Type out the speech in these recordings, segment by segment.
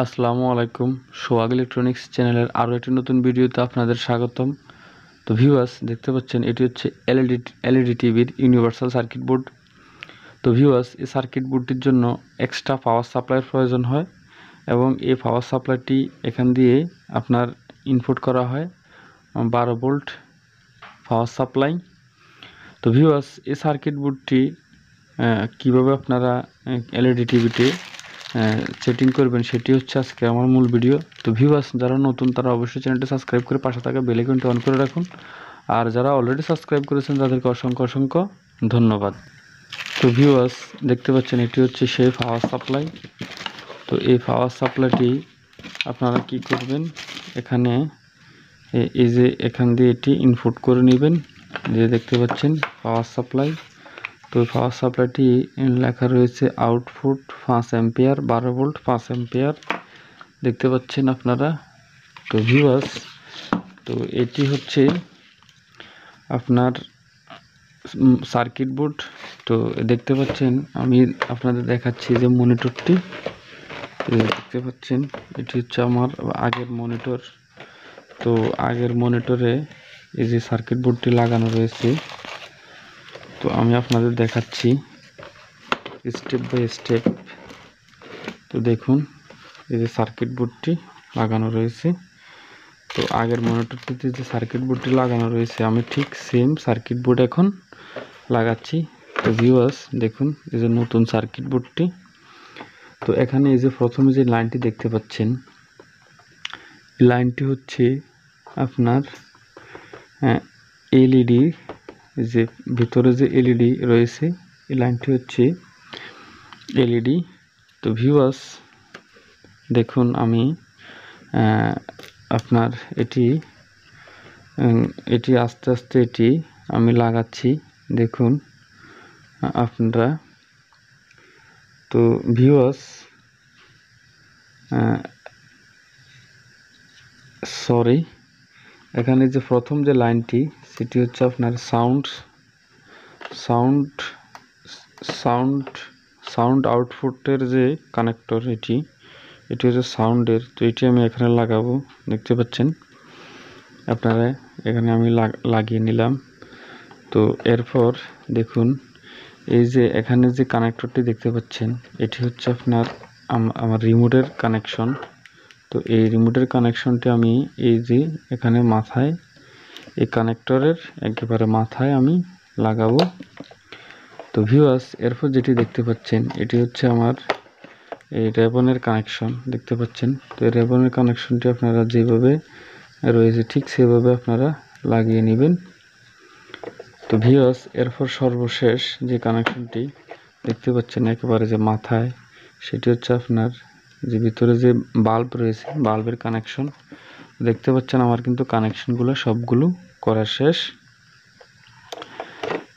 আসসালামু আলাইকুম। সোহাগ ইলেকট্রনিক্স চ্যানেলের আরও একটি নতুন ভিডিওতে আপনাদের স্বাগতম। তো ভিউয়ার্স, দেখতে পাচ্ছেন এটি হচ্ছে এলইডি টিভির ইউনিভার্সাল সার্কিট বোর্ড। তো ভিউয়ার্স, এই সার্কিট বোর্ডটির জন্য এক্সট্রা পাওয়ার সাপ্লাইয়ের প্রয়োজন হয় এবং এই পাওয়ার সাপ্লাইটি এখান দিয়ে আপনার ইনপুট করা হয় 12 ভোল্ট পাওয়ার সাপ্লাই। তো ভিউয়ার্স, এই সার্কিট বোর্ডটি কীভাবে আপনারা এলইডি টিভিতে সেটিং করবেন সেটি হচ্ছে আজকে আমার মূল ভিডিও। তো ভিউয়ার্স, যারা নতুন তারা অবশ্যই চ্যানেলটি সাবস্ক্রাইব করে পাশে থাকা বেল আইকনটি অন করে রাখুন, আর যারা অলরেডি সাবস্ক্রাইব করেছেন তাদেরকে অসংখ্য ধন্যবাদ। তো ভিউয়ার্স, দেখতে পাচ্ছেন এটি হচ্ছে সেই পাওয়ার সাপ্লাই। তো এই পাওয়ার সাপ্লাইটি আপনারা কি করবেন, এখানে এই যে এখান দিয়ে এটি ইনপুট করে নেবেন। যে দেখতে পাচ্ছেন পাওয়ার সাপ্লাই। তো পাওয়ার সাপ্লাইটি লেখা রয়েছে আউটপুট 5 অ্যাম্পিয়ার, 12 ভোল্ট 5 অ্যাম্পিয়ার দেখতে পাচ্ছেন আপনারা। তো ভিউয়ার্স, তো এটি হচ্ছে আপনার সার্কিট বোর্ড। তো দেখতে পাচ্ছেন আমি আপনাদের দেখাচ্ছি যে মনিটরটি দেখতে পাচ্ছেন, এটি হচ্ছে আমার আগের মনিটর। তো আগের মনিটরে এই যে সার্কিট বোর্ডটি লাগানো রয়েছে। তো আমি আপনাদের দেখাচ্ছি স্টেপ বাই স্টেপ। তো দেখুন এই যে সার্কিট বোর্ডটি লাগানো রয়েছে। তো আগের মনিটরটিতে যে সার্কিট বোর্ডটি লাগানো রয়েছে আমি ঠিক সেম সার্কিট বোর্ড এখন লাগাচ্ছি। তো ভিউয়ার্স, দেখুন এই যে নতুন সার্কিট বোর্ডটি। তো এখানে এই যে প্রথমে যে লাইনটি দেখতে পাচ্ছেন, এই লাইনটি হচ্ছে আপনার এলইডি, যে ভিতরে যে এলইডি রয়েছে এই লাইনটি হচ্ছে এলইডি। তো ভিউয়ার্স, দেখুন আমি আপনার এটি আস্তে আস্তে এটি আমি লাগাচ্ছি, দেখুন আপনারা। তো ভিউয়ার্স, সরি, এখানে যে প্রথম যে লাইনটি সেটি হচ্ছে আপনার সাউন্ড আউটপুটের যে কানেক্টর, এটি হচ্ছে সাউন্ডের। তো এটি আমি এখানে লাগাবো, দেখতে পাচ্ছেন আপনারা। এখানে আমি লাগিয়ে নিলাম। তো এরপর দেখুন এই যে এখানে যে কানেক্টরটি দেখতে পাচ্ছেন এটি হচ্ছে আপনার আমার রিমোটের কানেকশন। তো এই রিমোটের কানেকশনটি আমি এই যে এখানে মাথায়, এই কানেক্টরের একেবারে মাথায় আমি লাগাবো। তো ভিউয়ার্স, এরপর যেটি দেখতে পাচ্ছেন এটি হচ্ছে আমার এই রেবনের কানেকশন, দেখতে পাচ্ছেন। তো এই রেবনের কানেকশনটি আপনারা যেভাবে রয়েছে ঠিক সেভাবে আপনারা লাগিয়ে নেবেন। তো ভিউয়ার্স, এরপর সর্বশেষ যে কানেকশনটি দেখতে পাচ্ছেন একেবারে যে মাথায়, সেটি হচ্ছে আপনার যে ভিতরে যে বাল্ব রয়েছে বাল্বের কানেকশন। দেখতে পাচ্ছেন আমার কিন্তু কানেকশনগুলো সবগুলো করা শেষ।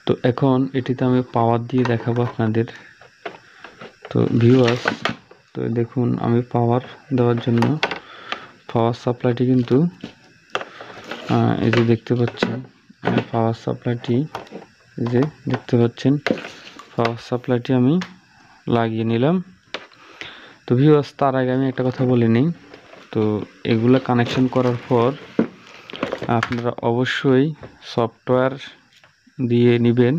তো এখন এটিতে আমি পাওয়ার দিয়ে দেখাবো আপনাদের। তো ভিউয়ার্স, তো দেখুন আমি পাওয়ার দেওয়ার জন্য পাওয়ার সাপ্লাইটি কিন্তু এই যে দেখতে পাচ্ছেন পাওয়ার সাপ্লাইটি, এই যে দেখতে পাচ্ছেন পাওয়ার সাপ্লাইটি আমি লাগিয়ে নিলাম। তো ভিউয়ার্স, তার আগে আমি একটা কথা বলে নিই। তো এগুলা কানেকশন করার পর আপনারা অবশ্যই সফটওয়্যার দিয়ে নেবেন।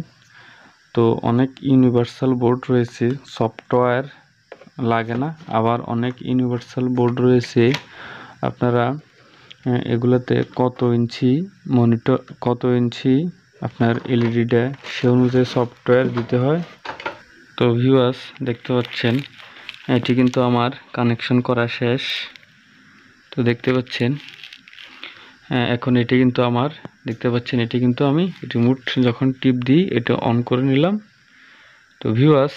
তো অনেক ইউনিভার্সাল বোর্ড রয়েছে সফটওয়্যার লাগে না, আবার অনেক ইউনিভার্সাল বোর্ড রয়েছে আপনারা এগুলাতে কত ইঞ্চি মনিটর, কত ইঞ্চি আপনার এলইডি দেয় সে অনুযায়ী সফটওয়্যার দিতে হয়। তো ভিউয়ার্স, দেখতে পাচ্ছেন এটি কিন্তু আমার কানেকশন করা শেষ। তো দেখতে পাচ্ছেন এখন এটি কিন্তু আমার, দেখতে পাচ্ছেন এটি কিন্তু আমি রিমোট যখন টিপ দিই এটা অন করে নিলাম। তো ভিউয়ার্স,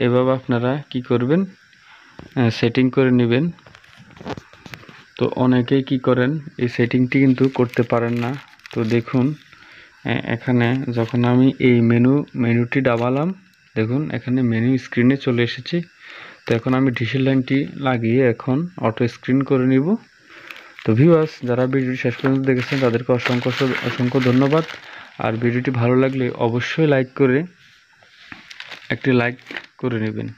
এভাবে আপনারা কি করবেন, সেটিং করে নেবেন। তো অনেকেই কি করেন এই সেটিংটি কিন্তু করতে পারেন না। তো দেখুন এখানে যখন আমি এই মেনুটি দাবালাম, দেখুন এখানে মেনু স্ক্রিনে চলে এসেছি। তো এখন আমি ডিসেল লাইনটি লাগিয়ে এখন অটো স্ক্রিন করে নিব। তো ভিউয়ার্স, যারা ভিডিওটি শেষ পর্যন্ত দেখেছেন তাদেরকে অসংখ্য ধন্যবাদ। আর ভিডিওটি ভালো লাগলে অবশ্যই একটি লাইক করে নেবেন।